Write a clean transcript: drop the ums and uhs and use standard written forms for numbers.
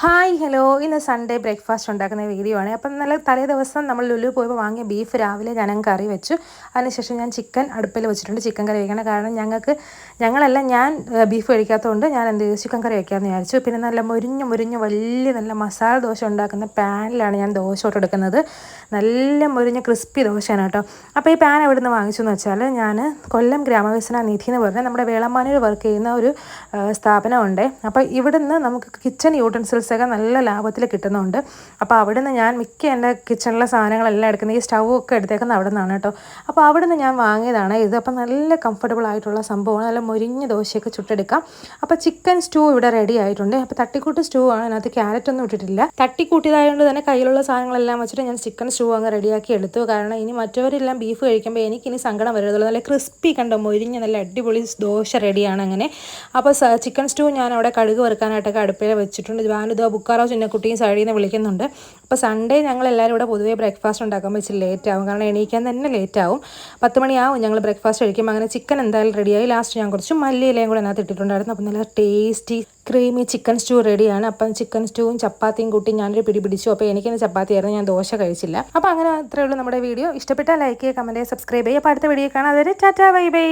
Hi hello ഇന്ന് Sunday breakfast ഉണ്ടാക്കുന്ന video ആണ്. അപ്പം നല്ല തലേ ദിവസം നമ്മൾ ലുലു പോയപ്പോൾ വാങ്ങിയ ബീഫ് രാവിലെ ഞാൻ കറി വെച്ചു. അതിനുശേഷം ഞാൻ ചിക്കൻ അടുപ്പിൽ വെച്ചിട്ടുണ്ട്. ചിക്കൻ കറി വയ്ക്കണം, കാരണം ഞാൻ ബീഫ് കഴിക്കാത്തതുകൊണ്ട് ഞാൻ എന്ത് ചെയ്തു, ചിക്കൻ കറി വയ്ക്കാമെന്ന് വിചാരിച്ചു. പിന്നെ നല്ല മുരിഞ്ഞ് വലിയ നല്ല മസാല ദോശ ഉണ്ടാക്കുന്ന പാനിലാണ് ഞാൻ ദോശ ഇട്ടെടുക്കുന്നത്. നല്ല മുരിഞ്ഞ ക്രിസ്പി ദോശയാണ് കേട്ടോ. അപ്പോൾ ഈ പാൻ എവിടെ നിന്ന് വാങ്ങിച്ചു എന്ന് വെച്ചാൽ, ഞാൻ കൊല്ലം ഗ്രാമവികസന നിധി എന്ന് പറഞ്ഞാൽ നമ്മുടെ വേളമ്മാനൂർ വർക്ക് ചെയ്യുന്ന ഒരു സ്ഥാപനമുണ്ട്. അപ്പോൾ ഇവിടുന്ന് നമുക്ക് കിച്ചൺ യൂട്ടൻസിൽസ് ഒക്കെ നല്ല ലാഭത്തിൽ കിട്ടുന്നുണ്ട്. അപ്പോൾ അവിടെ നിന്ന് ഞാൻ മിക്ക എൻ്റെ കിച്ചണിലെ സാധനങ്ങളെല്ലാം എടുക്കുന്നത്, ഈ സ്റ്റൗ ഒക്കെ എടുത്തേക്കുന്നത് അവിടെ നിന്നാണ് കേട്ടോ. അപ്പോൾ അവിടെ നിന്ന് ഞാൻ വാങ്ങിയതാണ് ഇത്. അപ്പോൾ നല്ല കംഫർട്ടബിൾ ആയിട്ടുള്ള സംഭവമാണ്. നല്ല മുരിഞ്ഞ ദോശയൊക്കെ ചുട്ടെടുക്കാം. അപ്പോൾ ചിക്കൻ സ്റ്റൂ ഇവിടെ റെഡി ആയിട്ടുണ്ട്. അപ്പോൾ തട്ടിക്കൂട്ട് സ്റ്റൂ ആണ്, അതിനകത്ത് ക്യാരറ്റ് ഒന്നും ഇട്ടിട്ടില്ല. തട്ടിക്കൂട്ടിയതായതുകൊണ്ട് തന്നെ കയ്യിലുള്ള സാധനങ്ങളെല്ലാം വെച്ചിട്ട് ഞാൻ ചിക്കൻ സ്റ്റൂ അങ്ങ് റെഡിയാക്കി എടുത്തു. കാരണം ഇനി മറ്റവരെല്ലാം ബീഫ് കഴിക്കുമ്പോൾ എനിക്കിനി സങ്കടം വരരുതുള്ളൂ. നല്ല ക്രിസ്പി കണ്ടോ, മുരിഞ്ഞ നല്ല അടിപൊളി ദോശ റെഡിയാണ് അങ്ങനെ. അപ്പോൾ ചിക്കൻ സ്റ്റൂ ഞാൻ അവിടെ കടുക് വറുക്കാനായിട്ടൊക്കെ അടുപ്പിൽ വെച്ചിട്ടുണ്ട്. ഞാനിത് ബുക്കാറോ ചിന്നക്കുട്ടിയും സൈഡിൽ നിന്ന് വിളിക്കുന്നുണ്ട്. അപ്പോൾ സൺഡേ ഞങ്ങളെല്ലാവരും ഇവിടെ പൊതുവേ ബ്രേക്ക്ഫാസ്റ്റ് ഉണ്ടാക്കുമ്പോൾ ഇച്ചിരി ലേറ്റ് ആവും, കാരണം എണീക്കാൻ തന്നെ ലേറ്റ് ആവും. 10 മണിയാവും ഞങ്ങൾ ബ്രേക്ക്ഫാസ്റ്റ് കഴിക്കുമ്പോൾ. അങ്ങനെ ചിക്കൻ എന്തായാലും റെഡിയായി. ലാസ്റ്റ് ഞാൻ കുറച്ച് മല്ലിയിലയും കൂടെ അതിനകത്ത് ഇട്ടിട്ടുണ്ടായിരുന്നു. അപ്പോൾ നല്ല ടേസ്റ്റി ക്രീമി ചിക്കൻ സ്റ്റൂ റെഡിയാണ്. അപ്പം ചിക്കൻ സ്റ്റൂവും ചപ്പാത്തിയും കൂട്ടി ഞാനൊരു പിടിച്ചു. അപ്പോൾ എനിക്കിന്ന് ചപ്പാത്തിയായിരുന്നു, ഞാൻ ദോശ കഴിച്ചില്ല. അപ്പോൾ അങ്ങനെ അത്രയേ ഉള്ളൂ നമ്മുടെ വീഡിയോ. ഇഷ്ടപ്പെട്ടാൽ ലൈക്ക് ചെയ്യുക, കമൻറ്റ് ചെയ്യുക, സബ്സ്ക്രൈബ് ചെയ്യുക. അപ്പോൾ അടുത്ത വീഡിയോ കാണാം. അതൊരു ടാറ്റാ ബൈ ബൈ.